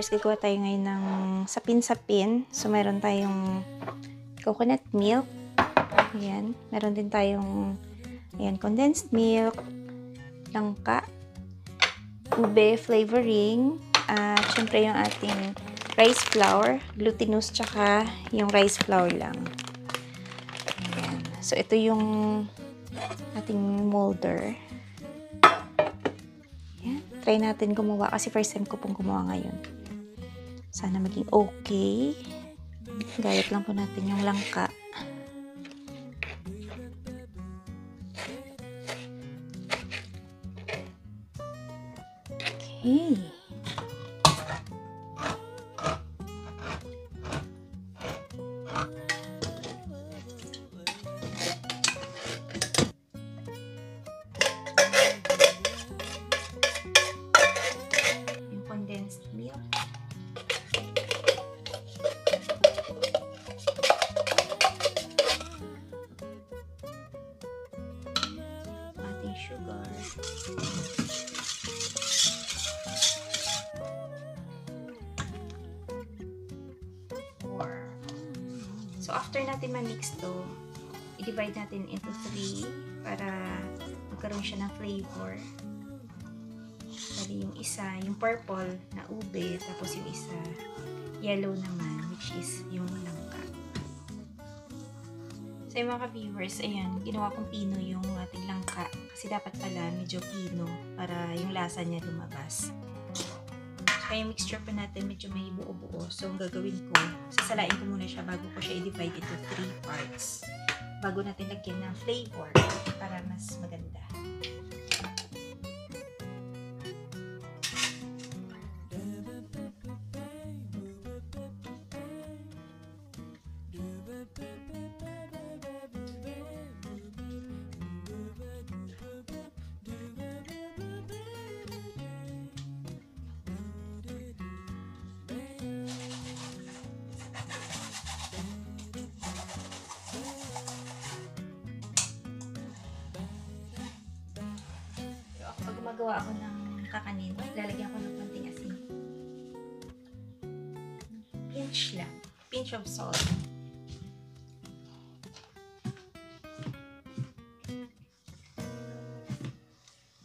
ka-viewers, gagawa tayo ngayon ng sapin-sapin. So, meron tayong coconut milk. Ayan. Meron din tayong condensed milk, langka, ube flavoring, at syempre yung ating rice flour, glutinous, tsaka yung rice flour lang. Ayan. So, ito yung ating molder. Ayan. Try natin gumawa kasi first time ko pong gumawa ngayon. Sana maging okay. Gayat lang po natin yung langka. Okay. Yung condensed milk. Ating sugar. So, after natin ma-mix to, i-divide natin into 3 para magkaroon siya ng flavor. Bali yung isa, yung purple na ube, tapos yung isa, yellow naman, which is yung langka. So, yung mga viewers, ayan, ginawa kong pino yung ating langka. Kasi dapat pala medyo pino para yung lasa niya lumabas. Kaya yung mixture pa natin medyo may buo-buo. So, ang gagawin ko, sasalain ko muna siya bago ko siya i-divide into 3 parts. Bago natin lagyan ng flavor para mas maganda. Pag gumagawa ako ng kakanin, lalagyan ko ng konting asin. Pinch lang. Pinch of salt.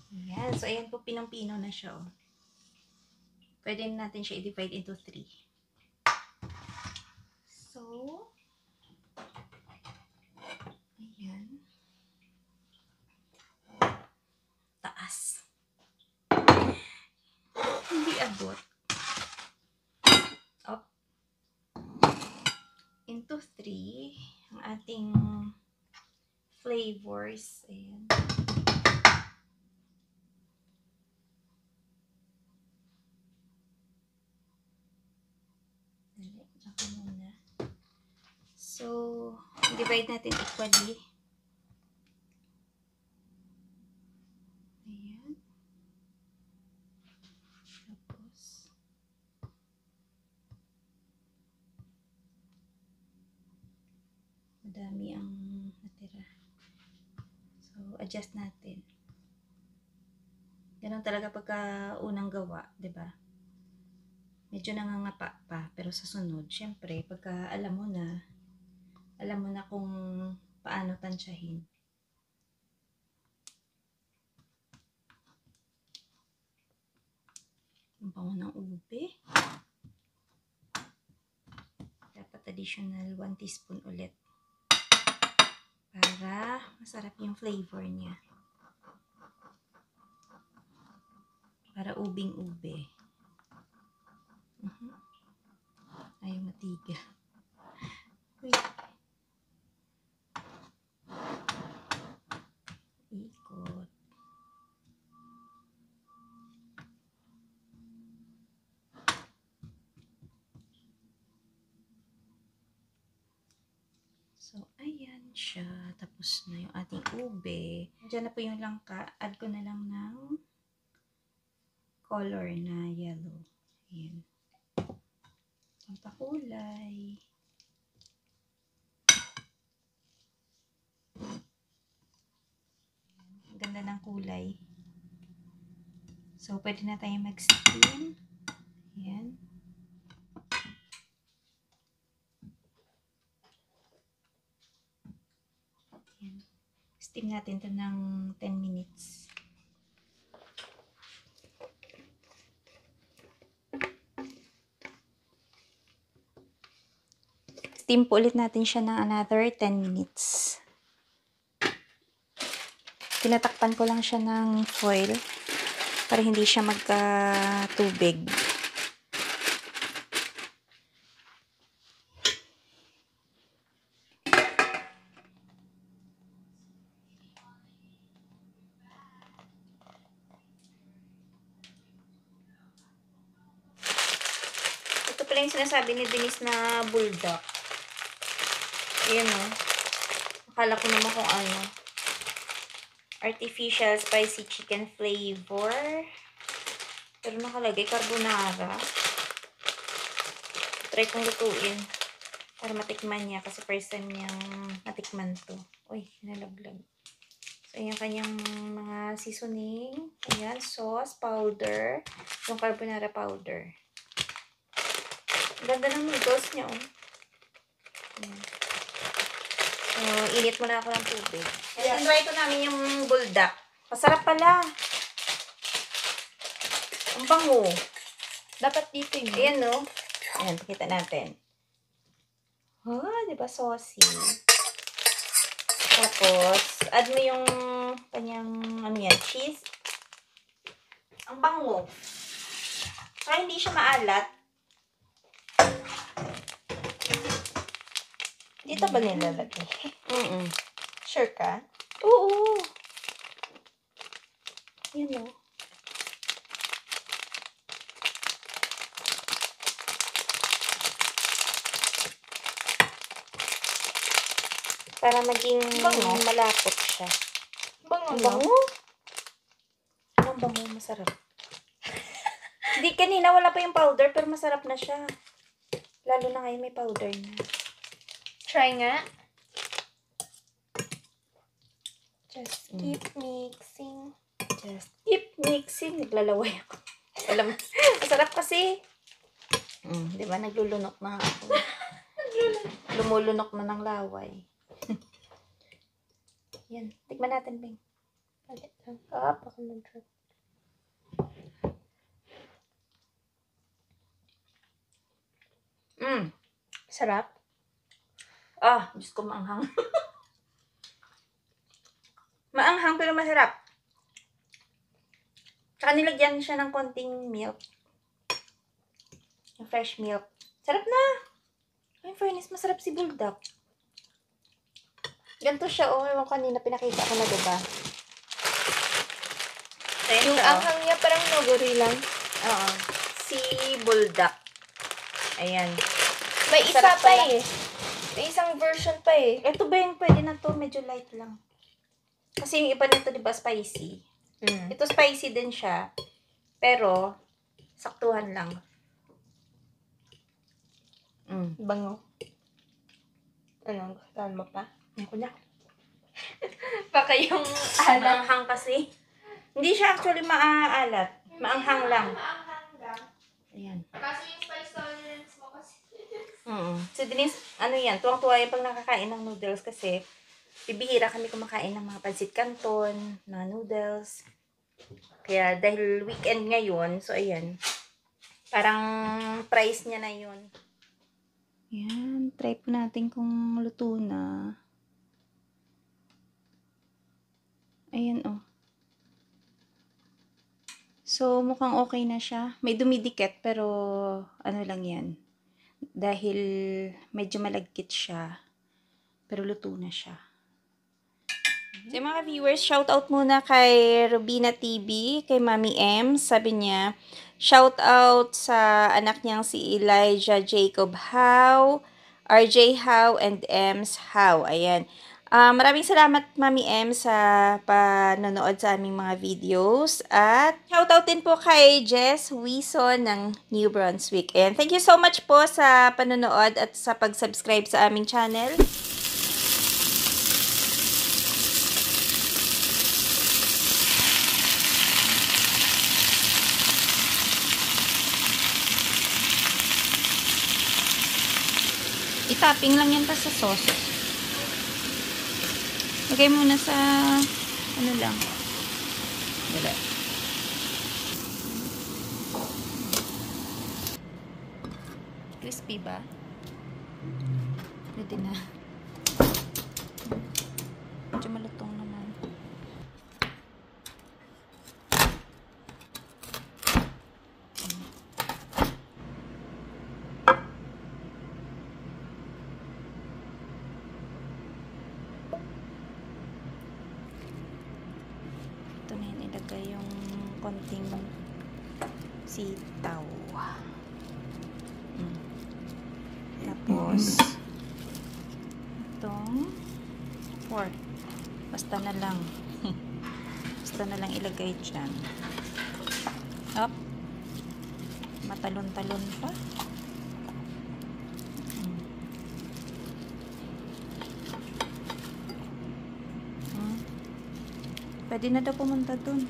Ayan. So, ayan po, pinong-pino na siya. Pwede natin siya i-divide into 3. So, ayan. Taas. Hindi abot. Up. Into 3. Ang ating flavors. Ayan. Ako muna. So, divide natin equally. Ayan. Tapos, madami ang natira. So, adjust natin. Ganun talaga pagka unang gawa, 'di ba? Medyo nangangapa pa, pero sa sunod, syempre, pagka alam mo na kung paano tansyahin. Ang bango ng ube. Dapat additional 1 teaspoon ulit. Para masarap yung flavor niya. Para ubing-ube. Ayaw matigil. Wait. Ikot. So, ayan siya. Tapos na yung ating ube. Diyan na po yung langka. Add ko na lang ng color na yellow. Ayan. Pampakulay. Ganda ng kulay. So, pwede na tayo mag-steam. Ayan. Steam natin to ng 10 minutes. Steam po ulit natin siya ng another 10 minutes. Tinatakpan ko lang siya ng foil para hindi siya magka-tubig. Ito pala yung sinasabi ni Denise na bulldog. Ayan o. Akala ko naman kung ano. Artificial spicy chicken flavor. Pero nakalagay carbonara. Try kong lutuin. Para matikman niya. Kasi first time niyang matikman to. Uy, nalaglag. So, ayan kanyang mga seasoning. Ayan, sauce, powder. Yung carbonara powder. Ganda ng noodles niya, oh. Ayan. So, init muna ako ng tubig. And try ko namin yung buldak. Masarap pala. Ang bango. Dapat dito yun. Ayan, no? Ayan, pakita natin. Oh, diba saucy? Tapos, add mo yung kanyang, ano yan, cheese. Ang bango. Kaya hindi siya maalat. Dito ba nilalagay? Sure ka? Oo. Yan o. Para maging malapot siya. Bango, Ang bango. Ang bango, masarap. Hindi, kanina wala pa yung powder, pero masarap na siya. Lalo na ngayon may powder na. Try nga. Just keep mixing. Just keep mixing. Naglalaway ako. Alam, masarap kasi. Di ba? Naglulunok na ako. Lumulunok na ng laway. Yan. Tikman natin, Bing. Baka mag-drop. Sarap. Ah, Diyos ko, maanghang. Maanghang pero masarap. Tsaka nilagyan siya ng konting milk. Yung fresh milk. Sarap na. Ay, fairness, masarap si bulldog. Ganito siya, oh. Yung kanina pinakita ko na, diba? Yung anghang niya parang noguri lang. Oo. Si bulldog. Ayan. May isa Sarap pa pala. eh. May isang version pa eh. Ito ba yung pwede na to? Medyo light lang. Kasi yung iba nito, diba, spicy. Ito spicy din siya. Pero, saktuhan lang. Bango. Ano? Gustuhan mo pa? Ako na. Baka yung alat. Maanghang kasi. Hindi siya actually maaalat. Maanghang lang. Ayan. Kasi yung spice tolerance mo kasi. So, Denise, ano yan? Tuwang-tuwa yan pag nakakain ng noodles kasi bibihira kami kumakain ng mga pansit canton, na noodles. Kaya dahil weekend ngayon, so ayan. Parang price niya na yun. Ayan. Try po natin kung luto na. Ayan, oh. So, mukhang okay na siya. May dumidikit, pero ano lang yan. Dahil medyo malagkit siya. Pero luto na siya. So, mga viewers, shout out muna kay Rubina TV, kay Mami M. Sabi niya, shout out sa anak niyang si Elijah Jacob Howe, RJ Howe, and Ems Howe. Ayan. Maraming salamat, Mami M, sa panonood sa aming mga videos. At shoutout din po kay Jess Wison ng New Brunswick. And thank you so much po sa panonood at sa pag-subscribe sa aming channel. Itapping lang yan pa sa sauce. Lagay muna sa, ano lang. Dala. Crispy ba? Pwede na. Medyo malutong naman. Ito na yun, ilagay yung konting sitaw. Tapos, itong pork. Basta na lang. Basta na lang ilagay dyan. Up. Matalon-talon pa. Pwede na daw pumunta dun.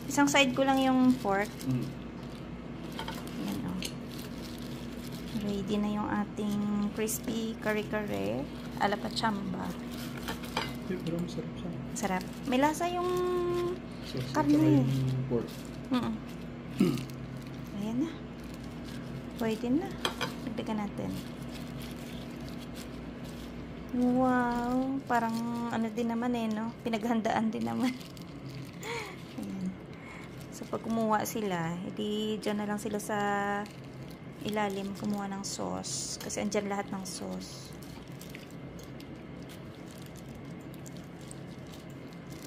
Isang side ko lang yung pork. Yan o. Ready na yung ating crispy kare-kare ala pachamba. Pero masarap siya. Sarap. May lasa yung Sauce karne. at saka yung pork. Ayan na. Pwede na. Dagdagan natin. Wow. Parang ano din naman eh, no? Pinaghandaan din naman. Ayan. So, pag kumuha sila, edi dyan na lang sila sa ilalim kumuha ng sauce. Kasi andyan lahat ng sauce.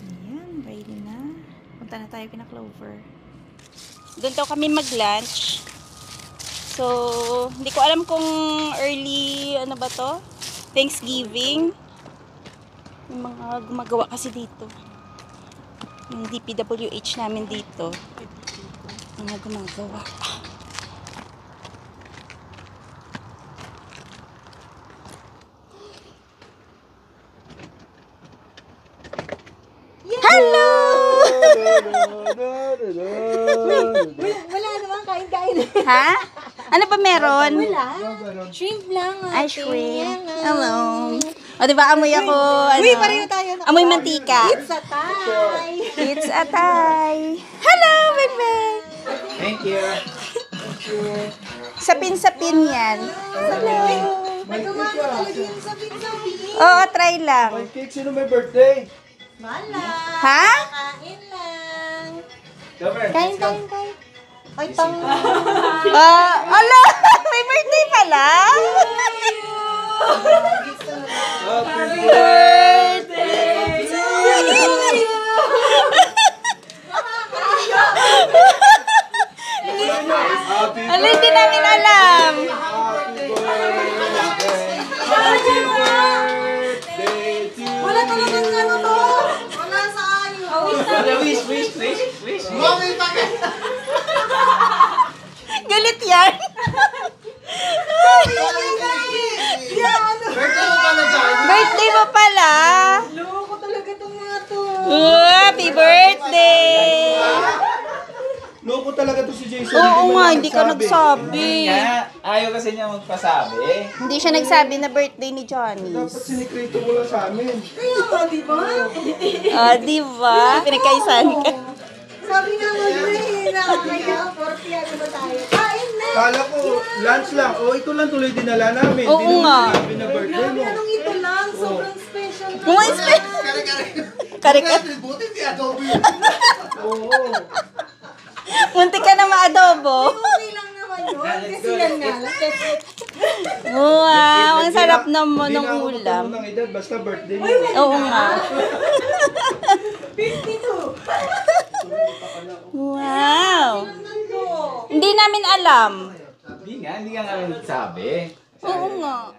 Ayan. Ready na. Punta na tayo kina Clover. Doon daw kami mag-lunch. So, hindi ko alam kung early, ano ba to? Thanksgiving. Yung mga gumagawa kasi dito. Yung DPWH namin dito. Mga gumagawa. Hello! Wala naman, kain-kain. Ha? Ano ba meron? Wala. Shrimp lang. Ay, shrimp. Hello. O, diba, amoy ako, ano? Uy, pareho tayo. Amoy mantika. It's a tie. It's a tie. Hello, baby. Thank you. Sapin-sapin yan. Hello. May kumakain talaga yung sabi-sabi. Oo, try lang. May cake, sino may birthday? Mala. Ha? Kain lang. Cover. Kain. Ay, tang. Ala, may birthday pala. Happy birthday to you. Ala, hindi namin alam. Happy birthday to you. Wala talagang ano to. Wala sa ayo. Wish. Galit yan. Birthday mo pala. Loko talaga itong mga to. Happy birthday. Loko talaga to si Jason. Oo nga, hindi ka nagsabi. Ayaw kasi niya magpasabi. Hindi siya nagsabi na birthday ni Johnny. Dapat sinikrito mo lang sa amin. Kaya nga, di ba? Ah, diba? Pinagkaisan ka. Sabi nga mo yun, kaya 40 ano ba tayo? Kain na! Kala ko, lunch lang. O, ito lang tuloy dinala namin. Oo Di naman nga. sinabi na birthday Grabe, mo. anong ito lang? Sobrang special na. Mga Karika. Oo. Munti ka na ma-adobo. Okay lang naman yun. Kasi yan nga lang. Wow, ang sarap naman ng Hindi na ako ulam. magtanong ng edad, basta birthday mo. Oo nga. 52. Wow. Nando. Hindi namin alam. Hindi nga namin nagsabi. Oo nga.